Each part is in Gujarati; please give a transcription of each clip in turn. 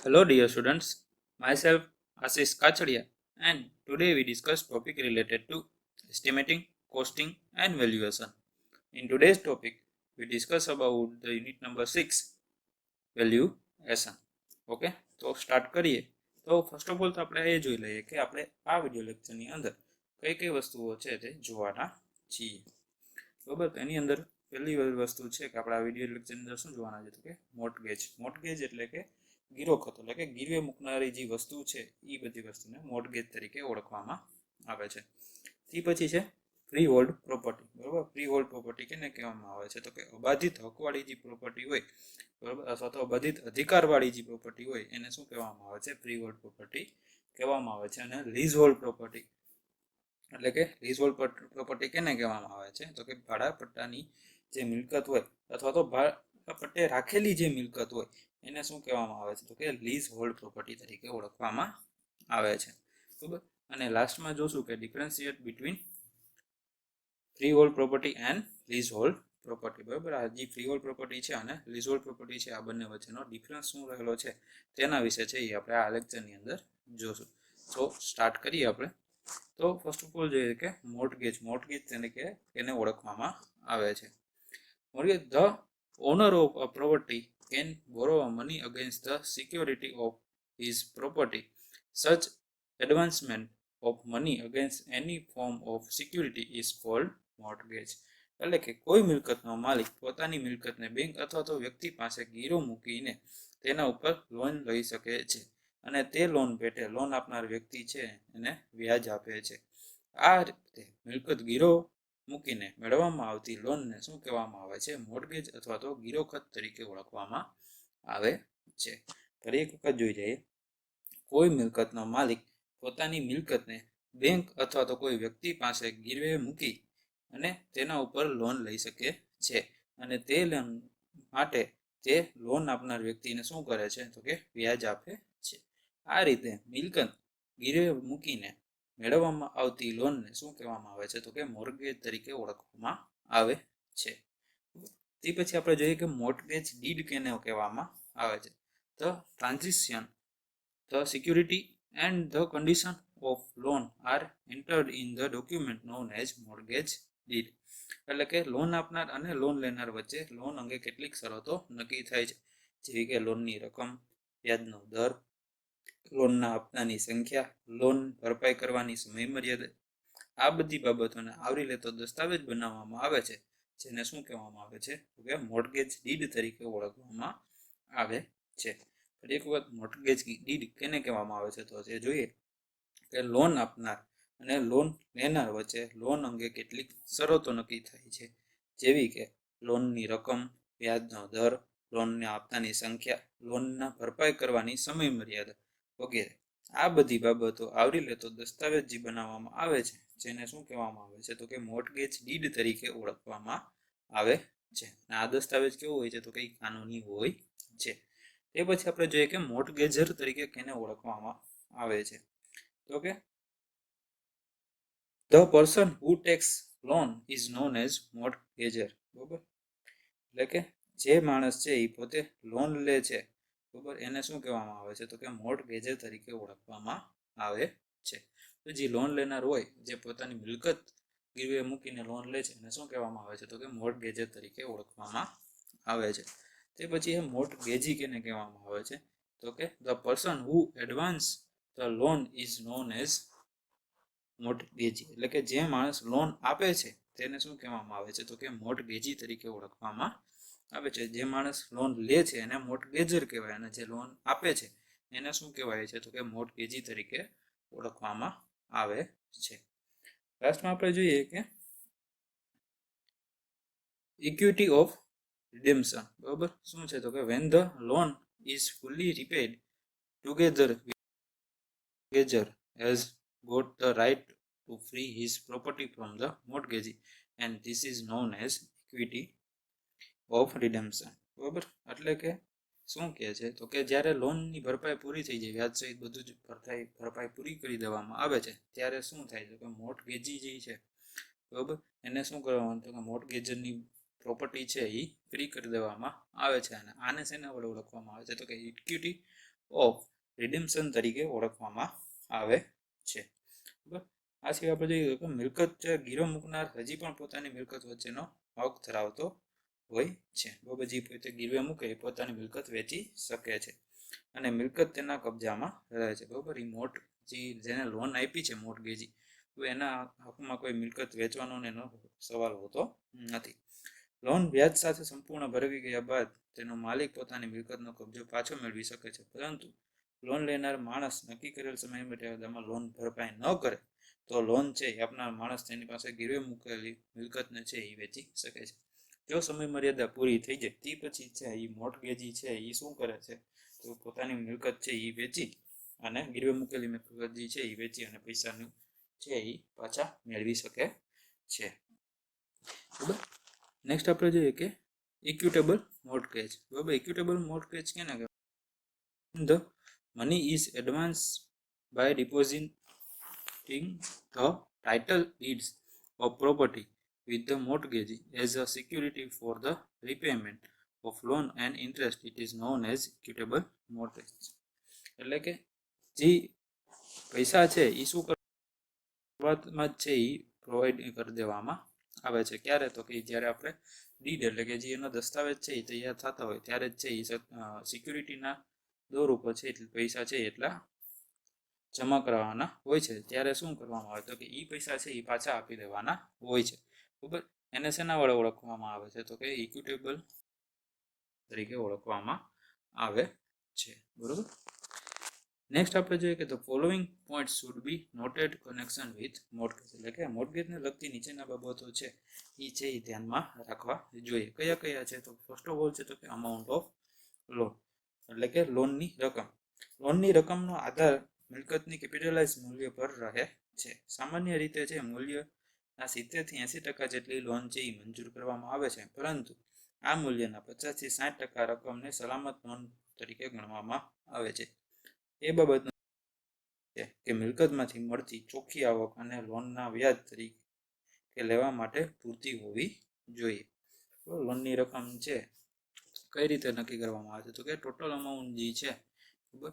Hello dear students, myself Ashish Kacharia and today we discuss topic related to estimating, costing and valuation. In today's topic we discuss about the unit number 6 valuation. Okay તો સ્ટાર્ટ કરીએ. તો ફર્સ્ટ ઓફ ઓલ તો આપણે એ જોઈ લઈએ કે આપણે આ વિડિયો લેક્ચરની અંદર કઈ કઈ વસ્તુઓ છે તે જોવાના છીએ. બરાબર, તો એની અંદર પહેલી વસ્તુ છે કે આપણે આ વિડિયો લેક્ચરની અંદર શું જોવાના છે તો કે મોર્ટગેજ. મોર્ટગેજ એટલે કે ગીરો ખાતું, એટલે કે ગીરવે મૂકનારી જે વસ્તુ છે એ બધી વસ્તુને મોર્ટગેજ તરીકે ઓળખવામાં આવે છે. તે પછી છે ફ્રી હોલ્ડ પ્રોપર્ટી. બરાબર, ફ્રી હોલ્ડ પ્રોપર્ટી કેને કહેવામાં આવે છે તો કે અબાધિત હકવાળી જે પ્રોપર્ટી હોય, બરાબર, અથવા તો અબાધિત અધિકારવાળી જે પ્રોપર્ટી હોય એને શું કહેવામાં આવે છે? ફ્રી હોલ્ડ પ્રોપર્ટી કહેવામાં આવે છે. અને લીઝ હોલ્ડ પ્રોપર્ટી એટલે કે લીઝ હોલ્ડ પ્રોપર્ટી કેને કહેવામાં આવે છે તો કે ભાડા પટ્ટાની જે મિલકત હોય અથવા તો ભાડા પટ્ટે રાખેલી જે મિલકત હોય એને શું કહેવામાં આવે છે તો કે લીઝ હોલ્ડ પ્રોપર્ટી તરીકે ઓળખવામાં આવે છે. બરાબર, અને લાસ્ટમાં જોશું કે differentiate between free hold property and lease hold property. બરાબર, આ જે ફ્રી હોલ્ડ પ્રોપર્ટી છે અને લીઝ હોલ્ડ પ્રોપર્ટી છે, આ બંને વચ્ચેનો ડિફરન્સ શું રહેલો છે તેના વિશે છે એ આપણે આ લેક્ચરની અંદર જોશું. તો સ્ટાર્ટ કરીએ આપણે. તો ફર્સ્ટ ઓફ ઓલ જોઈએ કે મોર્ટગેજ. મોર્ટગેજ તરીકે એને ઓળખવામાં આવે છે. Mortgage the owner of a property can borrow money against the security of his property. Such advancement of money against any form of security is called mortgage. એટલે કે કોઈ મિલકતનો માલિક પોતાની મિલકતને બેંક અથવા તો વ્યક્તિ પાસે ગીરો મૂકીને તેના ઉપર લોન લઈ શકે છે અને તે લોન પેટે લોન આપનાર વ્યક્તિ છે એને વ્યાજ આપે છે. આ રીતે મિલકત ગીરો મૂકીને મેળવવામાં આવતી લોનને શું કહેવામાં આવે છે? મોર્ટગેજ અથવા તો ગીરોખત તરીકે ઓળખવામાં આવે છે. ફરી એક વખત જોઈ જઈએ. કોઈ મિલકતનો માલિક પોતાની મિલકતને બેંક અથવા તો કોઈ વ્યક્તિ પાસે ગીરવે મૂકી અને તેના ઉપર લોન લઈ શકે છે અને તે લોન માટે તે લોન આપનાર વ્યક્તિને શું કરે છે તો કે વ્યાજ આપે છે. આ રીતે મિલકત ગીરવે મૂકીને મેળવવામાં આવતી લોનને શું કહેવામાં આવે છે તો કે મોર્ટગેજ તરીકે ઓળખવામાં આવે છે. તે પછી આપણે જોઈએ કે મોર્ટગેજ ડીડ કેને કહેવામાં આવે છે? The transition, the security and the condition of loan are entered in the document known as mortgage deed. એટલે કે લોન આપનાર અને લોન લેનાર વચ્ચે લોન અંગે કેટલીક શરતો નક્કી થાય છે, જેવી કે લોનની રકમ, વ્યાજનો દર, લોનના હપ્તાની સંખ્યા, લોન ભરપાઈ કરવાની સમય મર્યાદા. આ બધી બાબતોને આવરી લેતો દસ્તાવેજ બનાવવામાં આવે છે, જેને શું કહેવામાં આવે છે તો કે મોર્ટગેજ ડીડ તરીકે ઓળખવામાં આવે છે. ફરી એક વખત મોર્ટગેજ ડીડ કેને કહેવામાં આવે છે તો તે જોઈએ કે લોન આપનાર અને લોન લેનાર વચ્ચે લોન અંગે કેટલીક શરતો નક્કી થાય છે, જેવી કે લોનની રકમ, વ્યાજનો દર, લોનના હપ્તાની સંખ્યા, લોનના ભરપાઈ કરવાની સમય મર્યાદા વગેરે. આ બધી બાબતો આવરી લેતો દસ્તાવેજ જે બનાવવામાં આવે છે, જેને શું કહેવામાં આવે છે તો કે મોર્ટગેજ ડીડ તરીકે ઓળખવામાં આવે છે. અને આ દસ્તાવેજ કેવો હોય છે તો કઈ કાનૂની હોય છે. તે પછી આપણે જોઈએ કે મોર્ટગેજર તરીકે કેને ઓળખવામાં આવે છે તો કે the person who takes loan is known as mortgager. બરોબર, એટલે કે જે માણસ છે એ પોતે લોન લે છે, બરોબર, એને શું કહેવામાં આવે છે તો કે મોર્ટગેજર તરીકે ઓળખવામાં આવે છે. તો જે લોન લેનાર હોય, જે પોતાની મિલકત ગીરવે મૂકીને લોન લે છે, એને શું કહેવામાં આવે છે તો કે મોર્ટગેજર તરીકે ઓળખવામાં આવે છે. તે પછી મોર્ટગેજી કેને કહેવામાં આવે છે તો કે the person who advance the loan is known as mortgagee. એટલે કે જે માણસ લોન આપે છે તેને શું કહેવામાં આવે છે તો કે મોર્ટગેજી તરીકે ઓળખવામાં આવે છે. જે માણસ લોન લે છે એને મોર્ટગેજર કહેવાય અને જે લોન આપે છે એને શું કહેવાય છે તો કે મોર્ટગેજી તરીકે ઓળખવામાં આવે છે. લાસ્ટમાં આપણે જોઈએ કે ઇક્વિટી ઓફ રિડેમ્પશન. બરોબર, શું છે તો કે when the loan is fully repaid together mortgager has got the right to free his property from the mortgagee and this is known as equity of redemption. બરોબર, એટલે કે શું કહે છે તો કે જ્યારે લોનની ભરપાઈ પૂરી થઈ જાય, વ્યાજ સહિત બધું જ ભરપાઈ પૂરી કરી દેવામાં આવે છે, ત્યારે શું થાય છે કે મોર્ટગેજી જે છે, બરોબર, એને શું કરવાનું તો કે મોર્ટગેજરની પ્રોપર્ટી છે એ ફ્રી કરી દેવામાં આવે છે. અને આને શેના વડે ઓળખવામાં આવે છે તો કે ઇક્વિટી ઓફ રિડેમ્પશન તરીકે ઓળખવામાં આવે છે. બરાબર. આ સિવાય આપણે જોઈએ કે મિલકત ગીરવે મૂકનાર હજી પણ પોતાની મિલકત વચ્ચેનો હક ધરાવતો હોય છે. બરાબર. જે પોતે ગીરવે મૂકે એ પોતાની મિલકત વેચી શકે છે અને મિલકત તેના કબજામાં રહે છે. બરાબર. એ જેને લોન આપી છે મોર્ટગેજી, તો એના હકમાં કોઈ મિલકત વેચવાનો એનો સવાલ હોતો નથી. લોન વ્યાજ સાથે સંપૂર્ણ ભરવી ગયા બાદ તેનો માલિક પોતાની મિલકતનો કબજો પાછો મેળવી શકે છે, પરંતુ લોન લેનાર માણસ નક્કી કરેલ સમય મર્યાદામાં લોન ભરપાઈ ન કરે તો લોન છે એ આપનાર માણસ તેની પાસે ગીરવે મૂકેલી મિલકતને છે એ વેચી શકે છે. જો સમય મર્યાદા પૂરી થઈ જાય તે પછી છે એ મોર્ટગેજી છે એ શું કરે છે, તો પોતાની મિલકત છે એ વેચી અને ગીરવે મૂકેલી મિલકત જે છે એ વેચી અને પૈસાનું છે એ પાછા મેળવી શકે છે. બરાબર. નેક્સ્ટ આપણે જોઈએ કે ઇક્વિટેબલ મોર્ટગેજ. બરાબર. ઇક્વિટેબલ મોર્ટગેજ કેને કહેવાય? The money is advanced by depositing the title deeds of property with the mortgage as a security for the repayment of loan and interest. It is known as equitable mortgage. એટલે કે જે પૈસા છે એ શું શરૂઆતમાં છે એ પ્રોવાઈડ કરી દેવામાં આવે છે. ક્યારે? તો કે જ્યારે આપણે ડીડ એટલે કે જે એનો દસ્તાવેજ છે એ તૈયાર થતા હોય ત્યારે જ છે એ સિક્યુરિટીના દોર ઉપર છે એટલે પૈસા છે એટલા જમા કરવાના હોય છે. ત્યારે શું કરવામાં આવે તો કે એ પૈસા છે એ પાછા આપી દેવાના હોય છે. બરાબર. એને શેના વડે ઓળખવામાં આવે છે? તો કે ઇક્વિટેબલ તરીકે ઓળખવામાં આવે છે. બરોબર. નેક્સ્ટ આપણે જોઈએ કે the following point should be noted connection with mortgage. એટલે કે મોર્ટગેજને લગતી નીચેના બાબતો છે એ ધ્યાનમાં રાખવા જોઈએ. કયા કયા છે? તો ફર્સ્ટ ઓફ ઓલ છે તો કે અમાઉન્ટ ઓફ લોન, એટલે કે લોનની રકમ. લોનની રકમનો આધાર મિલકતની કેપિટલાઇઝ મૂલ્ય પર રહે છે. સામાન્ય રીતે છે મૂલ્યના 70 થી 80% જેટલી લોન છે એ મંજૂર કરવામાં આવે છે, પરંતુ આ મૂલ્યના 50 થી 60% રકમને સલામત લોન તરીકે ગણવામાં આવે છે. એ બાબતનું છે કે મિલકતમાંથી મળતી ચોખ્ખી આવક અને લોનના વ્યાજ તરીકે લેવા માટે પૂરતી હોવી જોઈએ. લોનની રકમ છે કઈ રીતે નક્કી કરવામાં આવે છે? તો કે ટોટલ અમાઉન્ટ જે છે બરાબર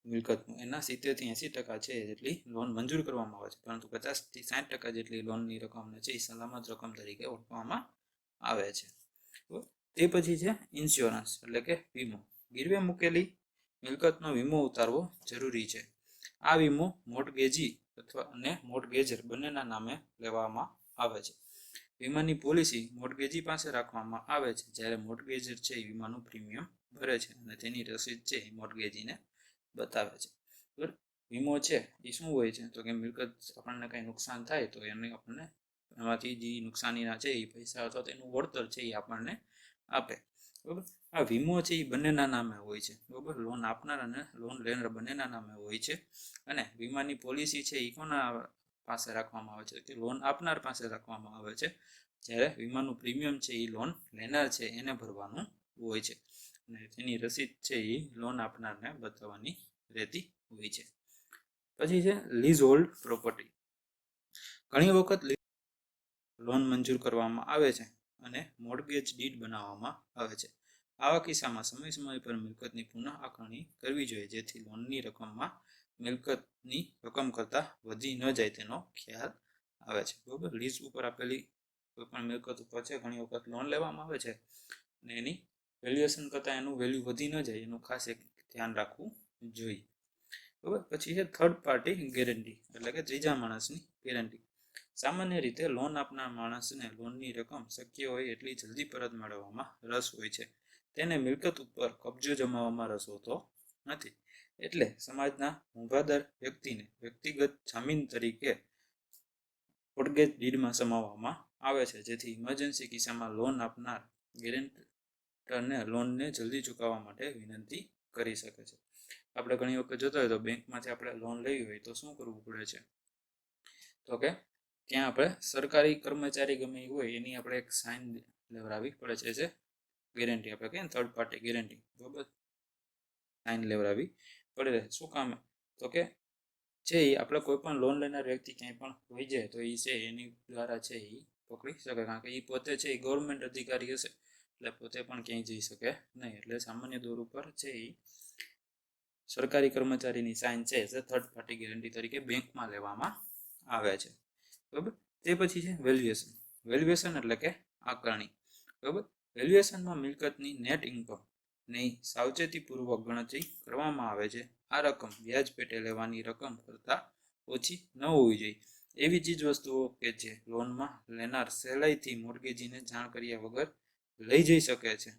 મિલકતનું એના 70 થી 80% છે જેટલી લોન મંજૂર કરવામાં આવે છે, પરંતુ 50 થી 60% જેટલી લોનની રકમને છે એ સલામત રકમ તરીકે ઓળખવામાં આવે છે. તે પછી છે ઇન્સ્યોરન્સ એટલે કે વીમો. ગીરવે મૂકેલી મિલકતનો વીમો ઉતારવો જરૂરી છે. આ વીમો મોર્ટગેજી અથવા અને મોર્ટગેજર બંનેના નામે લેવામાં આવે છે. વીમાની પોલિસી મોર્ટગેજી પાસે રાખવામાં આવે છે, જ્યારે મોર્ટગેજર છે એ વીમાનું પ્રીમિયમ ભરે છે અને તેની રસીદ છે એ મોર્ટગેજીને બતાવે છે. બરાબર. વીમો છે એ શું હોય છે? તો કે મિલકત આપણને કંઈ નુકસાન થાય તો એને આપણને એમાંથી જે નુકસાનીના છે એ પૈસા અથવા તેનું વળતર છે એ આપણને આપે. બરાબર. આ વીમો છે એ બંનેના નામે હોય છે. બરાબર. લોન આપનાર અને લોન લેનાર બંનેના નામે હોય છે અને વીમાની પોલિસી છે એ કોના પાસે રાખવામાં આવે છે? કે લોન આપનાર પાસે રાખવામાં આવે છે, જ્યારે વીમાનું પ્રીમિયમ છે એ લોન લેનાર છે એને ભરવાનું હોય છે અને તેની રસીદ છે એ લોન આપનારને બતાવવાની રહેતી હોય છે. પછી છે લીઝ હોલ્ડ પ્રોપર્ટી. ઘણી વખત લોન મંજૂર કરવામાં આવે છે અને મોર્ટગેજ ડીડ બનાવવામાં આવે છે. આવા કિસ્સામાં સમય સમય પર મિલકતની પુનઃ આકારણી કરવી જોઈએ, જેથી લોનની રકમમાં મિલકતની રકમ કરતાં વધી ન જાય તેનો ખ્યાલ આવે છે. બરાબર. લીઝ ઉપર આપેલી કોઈ પણ મિલકત ઉપર છે ઘણી વખત લોન લેવામાં આવે છે અને એની વેલ્યુએશન કરતાં એનું વેલ્યુ વધી ન જાય એનું ખાસ એક ધ્યાન રાખવું જોઈએ. બરાબર. પછી છે થર્ડ પાર્ટી ગેરંટી એટલે કે ત્રીજા માણસની ગેરંટી. સામાન્ય રીતે લોન આપનાર માણસને લોનની રકમ શક્ય હોય એટલી જલ્દી પરત મેળવવામાં રસ હોય છે. તેને મિલકત ઉપર કબજો જમાવવામાં રસ હોતો નથી. એટલે સમાજના મોંઘાદાર વ્યક્તિને વ્યક્તિગત જામીન તરીકે મોર્ટગેજ ડીડમાં સમાવવામાં આવે છે, જેથી ઇમરજન્સી કિસ્સામાં લોન આપનાર ગેરેન્ટરને લોનને જલ્દી ચૂકવવા માટે વિનંતી કરી શકે છે. આપણે ઘણી વખત જોતા હોય તો બેંકમાંથી આપણે લોન લેવી હોય તો શું કરવું પડે છે? તો કે ત્યાં આપણે સરકારી કર્મચારી ગમે એ હોય એની આપણે એક સાઇન લેવડાવવી પડે છે, જે ગેરંટી આપણે કહીએ થર્ડ પાર્ટી ગેરંટી. બરાબર. સાઇન લેવડાવવી પડે. શું કામ? તો કે છે એ આપણે કોઈ પણ લોન લેનાર વ્યક્તિ ક્યાંય પણ હોઈ જાય તો એ છે એની દ્વારા છે એ પકડી શકે, કારણ કે એ પોતે છે એ ગવર્મેન્ટ અધિકારી હશે એટલે પોતે પણ ક્યાંય જઈ શકે નહીં. એટલે સામાન્ય દોર ઉપર છે એ સરકારી કર્મચારીની સાઇન છે એ થર્ડ પાર્ટી ગેરંટી તરીકે બેંકમાં લેવામાં આવે છે. બરાબર. તે પછી છે વેલ્યુએશન. વેલ્યુએશન એટલે કે આકારણી. બરાબર. વેલ્યુએશનમાં મિલકતની નેટ ઇન્કમની સાવચેતીપૂર્વક ગણતરી કરવામાં આવે છે. આ રકમ વ્યાજ પેટે લેવાની રકમ કરતાં ઓછી ન હોવી જોઈએ. એવી ચીજ વસ્તુઓ કે જે લોનમાં લેનાર સહેલાઈથી મોર્ગેજીને જાણ કર્યા વગર લઈ જઈ શકે છે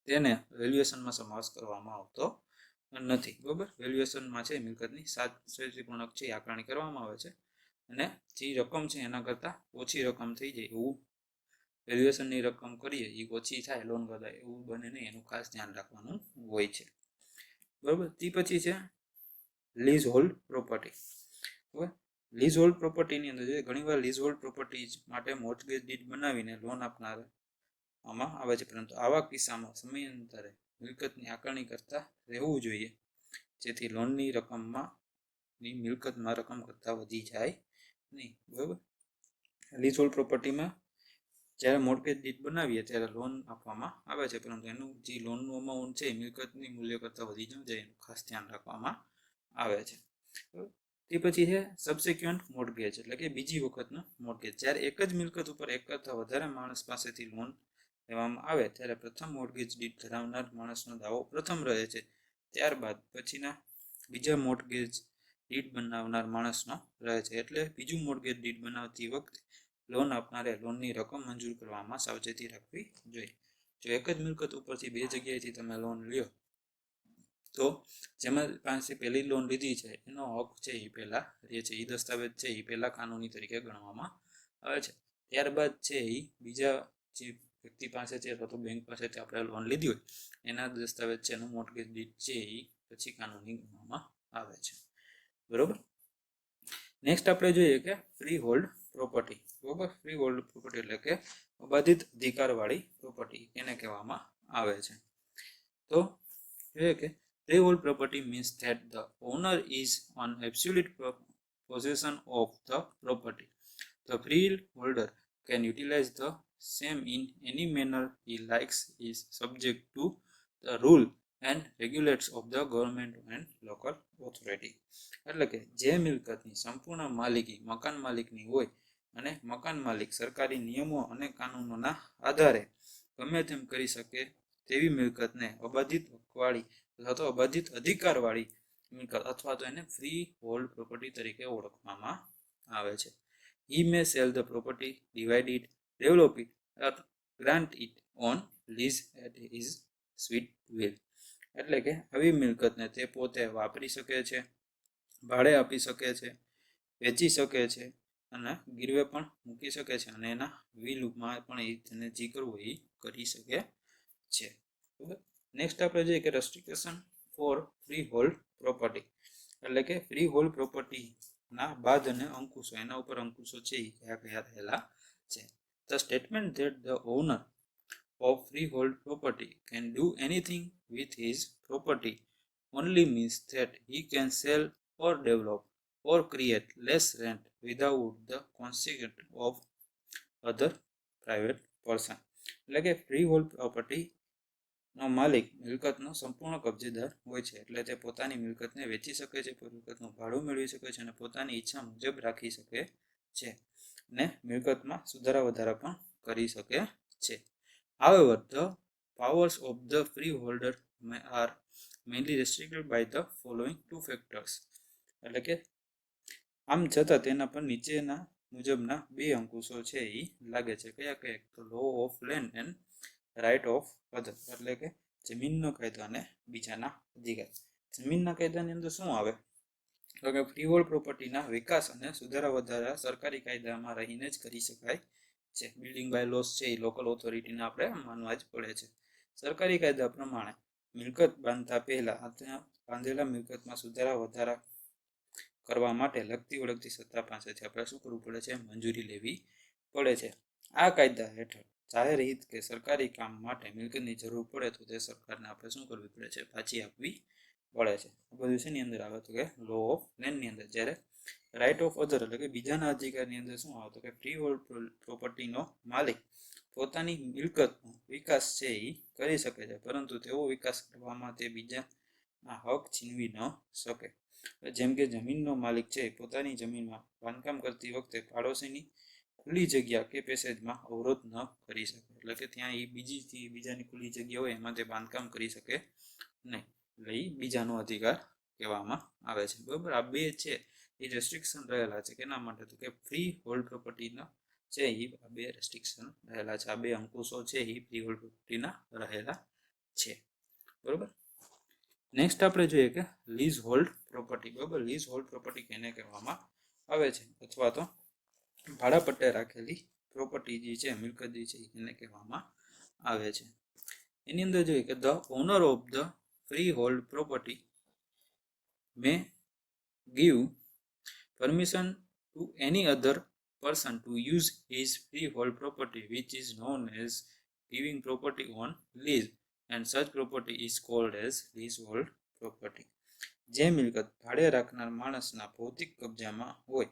તેને વેલ્યુએશનમાં સમાવેશ કરવામાં આવતો નથી. બરાબર. વેલ્યુએશનમાં છે મિલકતની સાવચેતીપૂર્વક છે આકારણી કરવામાં આવે છે અને જે રકમ છે એના કરતાં ઓછી રકમ થઈ જાય એવું વેલ્યુએશનની રકમ કરીએ એ ઓછી થાય લોન કરતાં એવું બને નહીં, એનું ખાસ ધ્યાન રાખવાનું હોય છે. બરાબર. તે પછી છે લીઝ હોલ્ડ પ્રોપર્ટી. બરાબર. લીઝ હોલ્ડ પ્રોપર્ટીની અંદર છે ઘણીવાર લીઝ હોલ્ડ પ્રોપર્ટી માટે મોર્ટગેજ ડીડ બનાવીને લોન આપનાર આમાં આવે છે, પરંતુ આવા કિસ્સામાં સમયાંતરે મિલકતની આકારણી કરતા રહેવું જોઈએ જેથી લોનની રકમમાં મિલકતમાં રકમ કરતાં વધી જાય નહીં. બરાબર. લીઝ હોલ્ડ પ્રોપર્ટીમાં જ્યારે મોર્ટગેજ ડીડ બનાવીએ ત્યારે લોન આપવામાં આવે છે, પરંતુ એનું જે લોનનું અમાઉન્ટ છે મિલકતની મૂલ્ય કરતાં વધી ન જાય એનું ખાસ ધ્યાન રાખવામાં આવે છે. તે પછી છે સબસિક્વન્ટ મોર્ટગેજ એટલે કે બીજી વખતનો મોર્ટગેજ. જ્યારે એક જ મિલકત ઉપર એક કરતાં વધારે માણસ પાસેથી લોન લેવામાં આવે ત્યારે પ્રથમ મોર્ટગેજ ડીડ ધરાવનાર માણસનો દાવો પ્રથમ રહે છે, ત્યારબાદ પછીના બીજા મોર્ટગેજ ડીડ બનાવનાર માણસનો રહે છે. એટલે બીજું મોર્ટગેજ ડીડ બનાવતી વખતે લોન આપનારે લોનની રકમ મંજૂર કરવામાં સાવચેતી રાખવી જોઈએ. જો એક જ મિલકત ઉપરથી બે જગ્યાએથી તમે લોન લ્યો તો જેમાં પાસે પહેલી લોન લીધી છે એનો હક છે એ પહેલાં રહે છે, એ દસ્તાવેજ છે એ પહેલાં કાનૂની તરીકે ગણવામાં આવે છે. ત્યારબાદ છે એ બીજા જે વ્યક્તિ પાસે છે અથવા તો બેંક પાસેથી આપણે લોન લીધી હોય એના દસ્તાવેજ છે એનું મોર્ટગેજ ડીડ છે એ પછી કાનૂની ગણવામાં આવે છે. બરોબર. નેક્સ્ટ આપણે જોઈએ કે ફ્રી હોલ્ડ પ્રોપર્ટી. બરોબર. ફ્રી હોલ્ડ પ્રોપર્ટી એટલે કે અબાધિત અધિકારવાળી પ્રોપર્ટી એને કહેવામાં આવે છે. તો જોઈએ કે freehold property means that the owner is on absolute possession of the property. The freeholder can utilize the same in any manner he likes, is subject to the rule and regulations of the government and local authority. એટલે કે જે મિલકતની સંપૂર્ણ માલિકી મકાન માલિકની હોય અને મકાન માલિક સરકારી નિયમો અને કાનૂનોના આધારે ગમે તેમ કરી શકે તેવી મિલકતને અબાધિત હકવાળી અથવા તો અબાધિત અધિકારવાળી મિલકત અથવા તો એને ફ્રી હોલ્ડ પ્રોપર્ટી તરીકે ઓળખવામાં આવે છે. He may sell the property, divide it, develop it, or grant it on lease at his sweet will. એટલે કે આવી મિલકતને તે પોતે વાપરી શકે છે, ભાડે આપી શકે છે, વેચી શકે છે અને ગીરવે પણ મૂકી શકે છે અને એના વિલમાં પણ એ તેને જે કરવું એ કરી શકે છે. બરાબર. નેક્સ્ટ આપણે જોઈએ કે restriction for free hold property એટલે કે ફ્રી હોલ્ડ પ્રોપર્ટીના બાદ અને અંકુશો એના ઉપર અંકુશો છે એ કયા કયા રહેલા છે. The statement that the owner of freehold property can do anything with his property only means that he can sell or develop or create less rent without the consent of other private person. એટલે કે ફ્રી હોલ્ડ પ્રોપર્ટીનો માલિક મિલકતનો સંપૂર્ણ કબજેદાર હોય છે, એટલે તે પોતાની મિલકતને વેચી શકે છે, મિલકતનું ભાડું મેળવી શકે છે અને પોતાની ઈચ્છા મુજબ રાખી શકે છે અને મિલકતમાં સુધારા વધારા પણ કરી શકે છે. However, the powers of the freeholder are mainly restricted by the following two factors. એટલે કે આમ છતાં તેના પર નીચેના મુજબના બે અંકુશો છે એ લાગે છે. કયા કયા? તો law of land and right of other એટલે કે જમીનનો કાયદો અને બીજાના અધિકાર. જમીનના કાયદાની અંદર શું આવે તો કે ફ્રીહોલ્ડ પ્રોપર્ટીના વિકાસ અને સુધારા વધારા સરકારી કાયદામાં રહીને જ કરી શકાય છે. બિલ્ડિંગ બાય લોસ છે એ લોકલ ઓથોરિટીને આપણે માનવા જ પડે છે. સરકારી કાયદા પ્રમાણે મિલકત બાંધતા પહેલા બાંધેલા મિલકતમાં સુધારા વધારા કરવા માટે લગતી વળગતી સત્તા પાસેથી આપણે શું કરવું પડે છે? મંજૂરી લેવી પડે છે. આ કાયદા હેઠળ જાહેર હિત કે સરકારી કામ માટે મિલકતની જરૂર પડે તો તે સરકારને આપણે શું કરવી પડે છે? પાછી આપવી પડે છે. આ બધું શેની અંદર આવે તો કે લો ઓફ લેન્ડની અંદર. જ્યારે રાઇટ ઓફ અધર એટલે કે બીજાના અધિકારની અંદર શું આવે તો કે ફ્રી હોલ્ડ પ્રોપર્ટીનો માલિક પોતાની મિલકતનો વિકાસ છે એ કરી શકે છે, પરંતુ તેવો વિકાસ કરવામાં તે બીજા આ હક છીનવી ન શકે. જેમ કે જમીનનો માલિક છે પોતાની જમીનમાં બાંધકામ કરતી વખતે પાડોશીની ખુલ્લી જગ્યા કે પેસેજમાં અવરોધ ન કરી શકે. એટલે કે ત્યાં એ બીજાની ખુલ્લી જગ્યા હોય એમાં તે બાંધકામ કરી શકે નહીં. એટલે એ બીજાનો અધિકાર કહેવામાં આવે છે. બરાબર, આ બે છે એ રેસ્ટ્રિક્શન રહેલા છે. કેના માટે? તો કે ફ્રી હોલ્ડ પ્રોપર્ટીના છે એ બે રેસ્ટ્રિક્શન રહેલા છે. આ બે અંકુશો છે એ ફ્રી હોલ્ડ પ્રોપર્ટીના રહેલા છે. બરોબર. નેક્સ્ટ આપણે જોઈએ કે લીઝ હોલ્ડ પ્રોપર્ટી. બરાબર, લીઝ હોલ્ડ પ્રોપર્ટી કેને કહેવામાં આવે છે? અથવા તો ભાડા પટ્ટે રાખેલી પ્રોપર્ટી જે છે, મિલકત જે છે એને કહેવામાં આવે છે. એની અંદર જોઈએ કે the owner of the free hold property May give permission to any other person to use his freehold property, which is known as giving property on lease, and such property is called as leasehold property. જે મિલકત ભાડે રાખનાર માણસના ભૌતિક કબજામાં હોય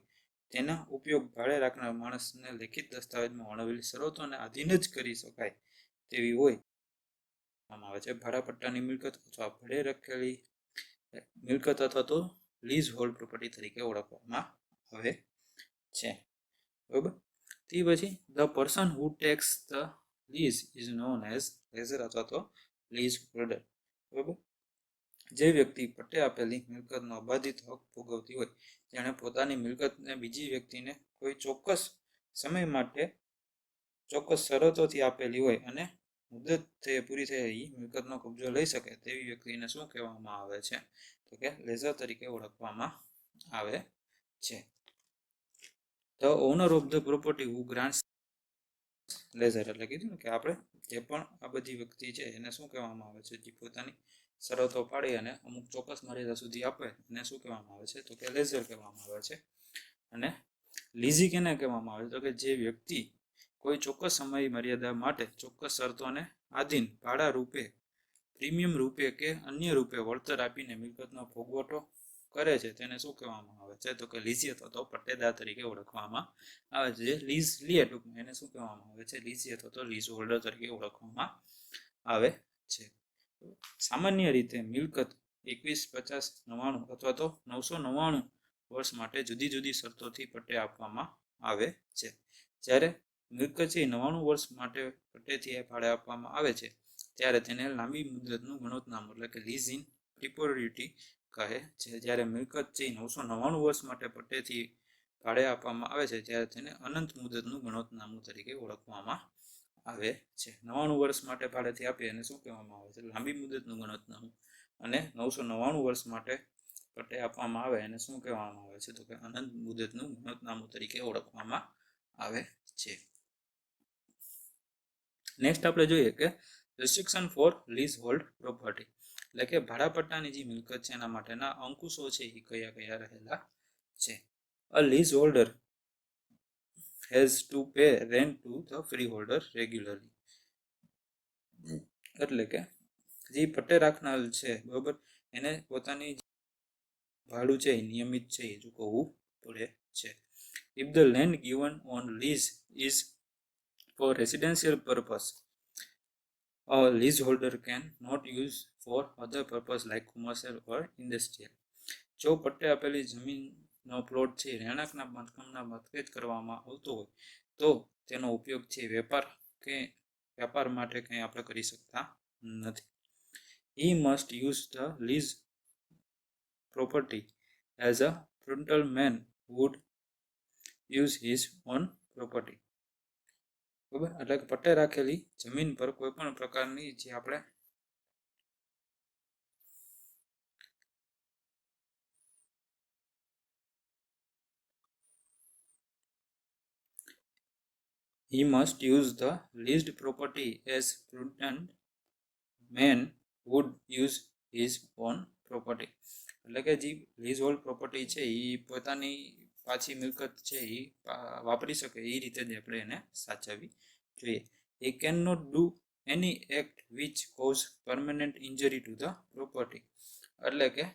તેના ઉપયોગ ભાડે રાખનાર માણસને લેખિત દસ્તાવેજમાં વર્ણવેલી શરતોને આધીન જ કરી શકાય તેવી હોય આવે છે ભાડા પટ્ટાની મિલકત અથવા ભાડે રાખેલી મિલકત અથવા તો લીઝ હોલ્ડ પ્રોપર્ટી તરીકે ઓળખવામાં આવે છે. બરાબર. તે પછી the person who takes the lease is known as lessor અથવા તો લીઝ હોલ્ડર. બરાબર. જે વ્યક્તિ પટ્ટે આપેલી મિલકતનો અબાધિત હક ભોગવતી હોય, જેણે પોતાની મિલકતને બીજી વ્યક્તિને કોઈ ચોક્કસ સમય માટે ચોક્કસ શરતોથી આપેલી હોય અને મુદત પૂરી થઈ મિલકતનો કબજો લઈ શકે તેવી વ્યક્તિને શું કહેવામાં આવે છે? તો કે લેઝર તરીકે ઓળખવામાં આવે છે. The owner of the property who grants lessor. એટલે કીધું ને કે આપણે જે પણ આ બધી વ્યક્તિ છે એને શું કહેવામાં આવે છે? જે પોતાની શરતો પાડી અને અમુક ચોક્કસ મર્યાદા સુધી આપે એને શું કહેવામાં આવે છે? તો કે લેઝર કહેવામાં આવે છે. અને લીઝી કેને કહેવામાં આવે? તો કે જે વ્યક્તિ કોઈ ચોક્કસ સમય મર્યાદા માટે ચોક્કસ શરતોને આધીન ભાડા રૂપે, પ્રીમિયમ રૂપે કે અન્ય રૂપે વળતર આપીને મિલકતનો ભોગવટો કરે છે તેને શું કહેવામાં આવે છે? તો કે લીઝી અથવા તો પટ્ટેદાર તરીકે ઓળખવામાં આવે છે. જે લીઝ લે ટૂંકમાં એને શું કહેવામાં આવે છે? લીઝી અથવા તો લીઝ હોલ્ડર તરીકે ઓળખવામાં આવે છે. સામાન્ય રીતે મિલકત 21, 50, 99 અથવા તો 999 વર્ષ માટે જુદી જુદી શરતોથી પટ્ટે આપવામાં આવે છે. જ્યારે મિલકત છે 99 વર્ષ માટે પટ્ટેથી ભાડે આપવામાં આવે છે ત્યારે તેને લાંબી મુદતનું ગુણોત્તરનામું એટલે કે લીઝ ઇન પિરિયોડિટી કહે છે. જ્યારે મિલકત છે 999 વર્ષ માટે પટ્ટેથી ભાડે આપવામાં આવે છે ત્યારે તેને અનંત મુદતનું ગુણોત્તરનામું તરીકે ઓળખવામાં આવે છે. 99 વર્ષ માટે ભાડેથી આપીએ એને શું કહેવામાં આવે છે? લાંબી મુદતનું ગુણોત્તરનામું. અને 999 વર્ષ માટે પટ્ટે આપવામાં આવે એને શું કહેવામાં આવે છે? તો કે અનંત મુદતનું ગુણોત્તરનામું તરીકે ઓળખવામાં આવે છે. નેક્સ્ટ આપણે જોઈએ કે restriction for lease hold property. એટલે કે ભાડા પટ્ટાની જે મિલકત છે એના માટેના અંકુશો છે એ કયા કયા રહેલા છે? A leaseholder has to pay rent to the freeholder regularly. એટલે કે જે પટ્ટે રાખનાર છે બરોબર એને પોતાની ભાડું છે નિયમિત છે એ ચૂકવવું પડે છે. If the land given on lease is for residential purpose, a leaseholder can not use for other purpose like commercial or industrial. જો પટ્ટે આપેલી જમીનનો પ્લોટ છે રહેણાંકના બાંધકામના માટે જ કરવામાં આવતો હોય તો તેનો ઉપયોગ છે વ્યાપાર માટે કંઈ આપણે કરી શકતા નથી. He must use the lease property as a frontal man would use his own property. બરાબર. એટલે કે પટ્ટે રાખેલી જમીન પર કોઈ પણ પ્રકારની જે આપણે He must use the leased property as prudent man would use his own property. એટલે કે જે લીઝ હોલ્ડ પ્રોપર્ટી છે એ પોતાની પાછી મિલકત છે એ વાપરી શકે એ રીતે જ આપણે એને સાચવવી જોઈએ. He cannot do any act which cause permanent injury to the property. એટલે કે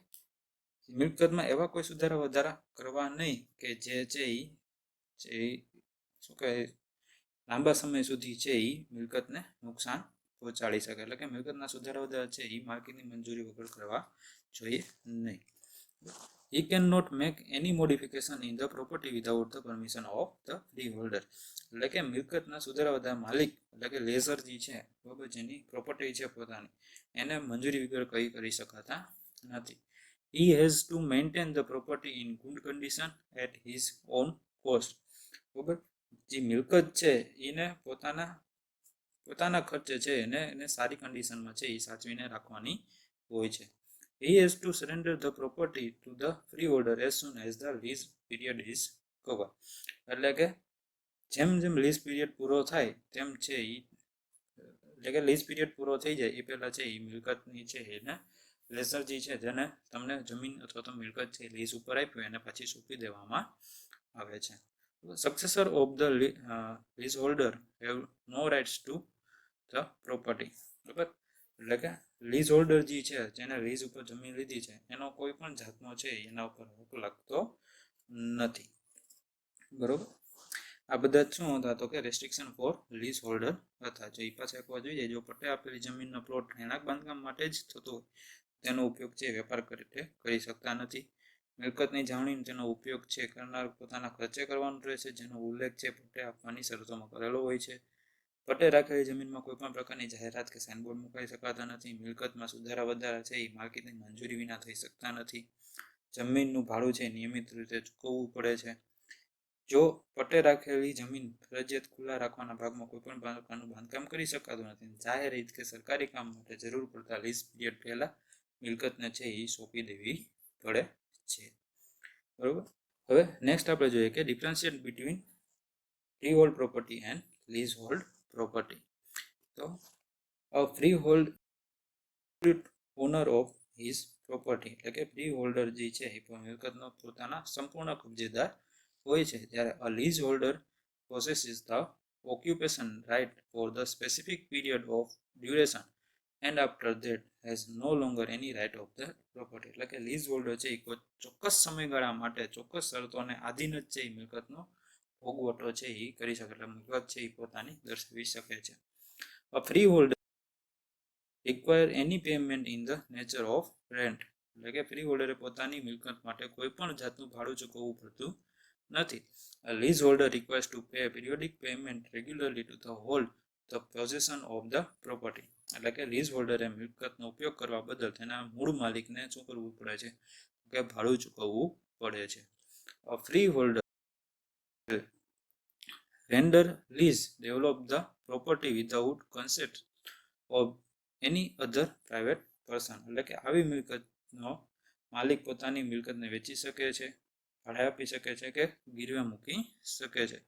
મિલકતમાં એવા કોઈ સુધારા વધારા કરવા નહીં કે જે છે એ શું કહે લાંબા સમય સુધી છે એ મિલકતને નુકસાન પહોંચાડી શકે. એટલે કે મિલકતના સુધારા વધારા છે એ માલિકની મંજૂરી વગર કરવા જોઈએ નહીં. He cannot make any modification in the property without the permission of the freeholder. એટલે કે મિલકતના સુધારા વધારા માલિક એટલે કે લેઝર જે છે બરાબર, જેની પ્રોપર્ટી છે પોતાની, એને મંજૂરી વગર કઈ કરી શકાતા નથી. He has to maintain the property in good condition at his own cost. બરાબર, જે મિલકત છે એને પોતાના ખર્ચે છે એને સારી કન્ડિશનમાં છે એ સાચવીને રાખવાની હોય છે. He has to surrender the property to the freeholder as soon as the lease period is covered. એટલે કે જેમ લીઝ પીરિયડ પૂરો થાય તેમ છે એટલે કે લીઝ પીરિયડ પૂરો થઈ જાય એ પહેલા છે એ મિલકતની છે એને લેઝર જે છે જેને તમને જમીન અથવા તો મિલકત છે લીઝ ઉપર આપ્યું એને પાછી સોંપી દેવામાં આવે છે. Successor of the lease holder have no rights to the property. બરાબર, એટલે કે લીઝ હોલ્ડર જે છે જેને લીઝ ઉપર જમીન લીધી છે એનો કોઈ પણ જાતનો છે એના ઉપર હક લાગતો નથી. બરોબર, આ બધા શું હતા તો કે રેસ્ટ્રિક્શન ફોર લીઝ હોલ્ડર હતા. જો એ પાછા એકવાર જોઈએ, જો પટ્ટે આપેલી જમીનનો પ્લોટ રહેણાંક બાંધકામ માટે જ થતો હોય તેનો ઉપયોગ છે વેપાર કરી શકતા નથી. મિલકતની જાળવણી તેનો ઉપયોગ છે કરનાર પોતાના ખર્ચે કરવાનો રહેશે, જેનો ઉલ્લેખ છે પટ્ટે આપવાની શરતોમાં કરેલો હોય છે. પટ્ટે રાખેલી જમીનમાં કોઈ પણ પ્રકારની જાહેરાત કે સાઇનબોર્ડ મુકાઈ શકાતા નથી. મિલકતમાં સુધારા વધારા છે એ માલિકીની મંજૂરી વિના થઈ શકતા નથી. જમીનનું ભાડું છે નિયમિત રીતે ચૂકવવું પડે છે. જો પટ્ટે રાખેલી જમીન ફરજિયાત ખુલ્લા રાખવાના ભાગમાં કોઈ પણ પ્રકારનું બાંધકામ કરી શકાતું નથી. જાહેર હિત કે સરકારી કામ માટે જરૂર પડતા લીઝ પીરિયડ પહેલા મિલકતને છે એ સોંપી દેવી પડે છે. બરોબર, હવે નેક્સ્ટ આપણે જોઈએ કે differentiate between freehold property and leasehold property. તો a freehold owner of his property, એટલે કે ફ્રી હોલ્ડર જે છે એ મિલકતનો પોતાના સંપૂર્ણ કબજેદાર હોય છે, જ્યારે a leaseholder possesses the occupation right for the specific period of duration and after that has no longer any right of the property. એટલે કે લીઝ હોલ્ડર છે એ કોઈ ચોક્કસ સમયગાળા માટે ચોક્કસ શરતોને આધીન જ છે એ મિલકતનો ભોગવટો છે એ કરી શકે, એટલે મિલકત છે એ પોતાની દર્શાવી શકે છે. A freeholder require any payment in the nature of rent. એટલે કે ફ્રી હોલ્ડરે પોતાની મિલકત માટે કોઈ પણ જાતનું ભાડું ચૂકવવું પડતું નથી. A leaseholder requires to pay periodic payment regularly to the hold the possession of the property. એટલે કે લીઝ હોલ્ડરે મિલકતનો ઉપયોગ કરવા બદલ તેના મૂળ માલિકને શું કરવું પડે છે કે ભાડું ચૂકવવું પડે છે. A free holder render lease develop the property without consent of any other private person. એટલે કે આવી મિલકતનો માલિક પોતાની મિલકતને વેચી શકે છે, ભાડે આપી શકે છે કે ગીરવે મૂકી શકે છે.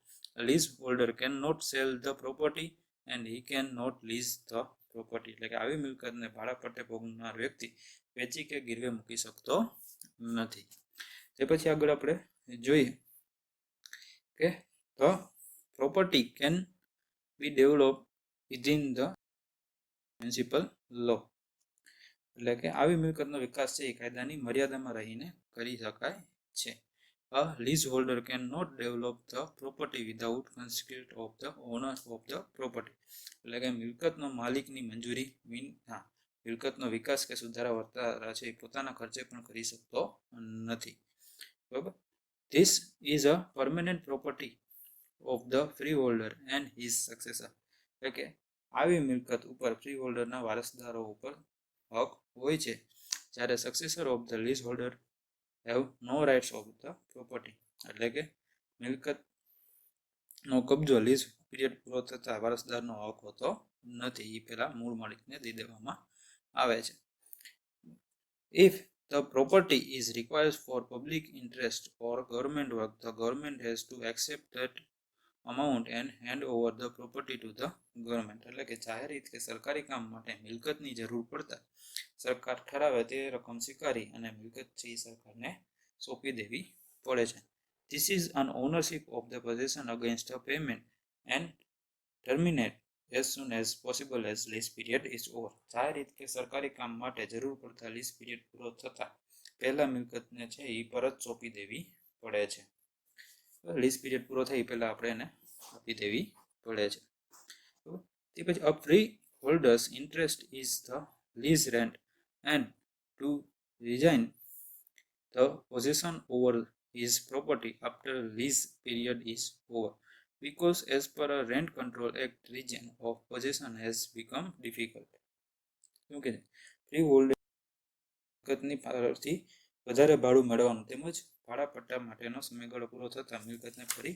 Lease holder can not sell the property and he can not lease the property. એટલે કે આવી મિલકતને ભાડા પટ્ટે ભોગવનાર વ્યક્તિ વેચી કે ગીરવે મૂકી શકતો નથી. તે પછી આગળ આપણે જોઈએ કે the property can be develop within the municipal law. એટલે કે આવી મિલકતનો વિકાસ છે એ કાયદાની મર્યાદામાં રહીને કરી શકાય છે. A leaseholder cannot develop the property without consent of the owner of the property. એટલે કે મિલકતનો માલિકની મંજૂરી વિના મિલકતનો વિકાસ કે સુધારા વધારા છે એ પોતાના ખર્ચે પણ કરી શકતો નથી. બરાબર, This is a permanent property of the freeholder and his successor. એટલે કે આવી મિલકત ઉપર ફ્રી હોલ્ડરના વારસદારો ઉપર હક હોય છે, જ્યારે successor of the lease holder have no rights of the property. એટલે કે મિલકતનો કબજો લીઝ પીરિયડ પૂરો થતા વારસદારનો હક હોતો નથી, એ પહેલા મૂળ માલિકને દઈ દેવામાં આવે છે. If the property is required for public interest or government work, the government has to accept that amount and hand over the property to the government. એટલે કે જાહેર હિત કે સરકારી કામ માટે મિલકતની જરૂર પડતા સરકાર ઠરાવે તે રકમ સ્વીકારી અને મિલકત છે એ સરકારને સોંપી દેવી પડે છે. This is an ownership of the possession against a payment and terminate as soon as possible as lease period is over. જાહેર હિત કે સરકારી કામ માટે જરૂર પડતા લીઝ પીરિયડ પૂરો થતા પહેલા મિલકતને છે એ પરત સોંપી દેવી પડે છે. લીઝ પીરિયડ પૂરો થાય પહેલા આપણે એને આપી દેવી પડે છે. તે પછી અ free holder's interest is the lease rent and to resign the possession over his property after lease period is over, because as per a Rent Control Act, region of possession has become difficult. શું કે ફ્રી હોલ્ડર મિલકતની પાછળથી વધારે ભાડું મેળવવાનું તેમજ ભાડા પટ્ટા માટેનો સમયગાળો પૂરો થતાં મિલકતને ફરી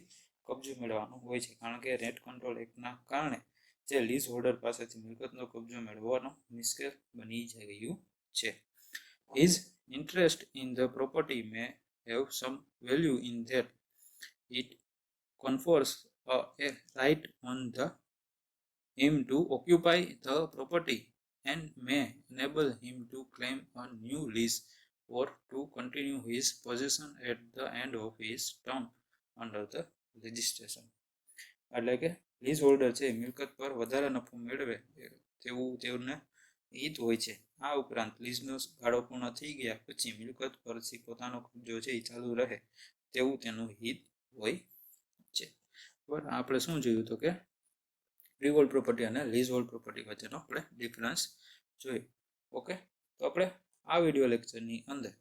કબજો મેળવવાનો હોય છે, કારણ કે રેન્ટ કંટ્રોલ એક્ટના કારણે જે લીઝ હોલ્ડર પાસેથી મિલકતનો કબજો મેળવવાનો મુશ્કેલ બની ગયું છે. His interest in the property may have some value in that it confers a right on him to occupy the property and may enable him to claim a new lease or to continue his possession at the end of his term under the legislation. એટલે કે લીઝ હોલ્ડર છે મિલકત પર વધારે નફો મેળવે તેવું તેઓને હિત હોય છે. આ ઉપરાંત લીઝનો ગાળો પૂર્ણ થઈ ગયા પછી મિલકત પરથી પોતાનો કબજો છે એ ચાલુ રહે તેવું તેનું હિત હોય છે. બરાબર, આપણે શું જોયું તો કે ફ્રી હોલ્ડ પ્રોપર્ટી અને લીઝ હોલ્ડ પ્રોપર્ટી વચ્ચેનો આપણે ડિફરન્સ જોયું. ઓકે, તો આપણે આ વિડીયો લેક્ચરની અંદર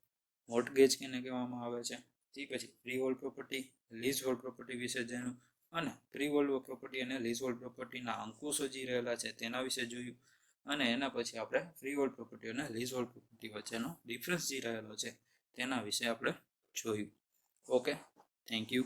મોર્ટગેજ કેને કહેવામાં આવે છે, તે પછી free hold property, lease hold property વિશે જાણ્યું અને ફ્રી હોલ્ડ પ્રોપર્ટી અને લીઝ હોલ્ડ પ્રોપર્ટીના અંકુશો જે રહેલા છે તેના વિશે જોયું અને એના પછી આપણે ફ્રી હોલ્ડ પ્રોપર્ટી અને લીઝ હોલ્ડ પ્રોપર્ટી વચ્ચેનો ડિફરન્સ જે રહેલો છે તેના વિશે આપણે જોયું. Okay, thank you.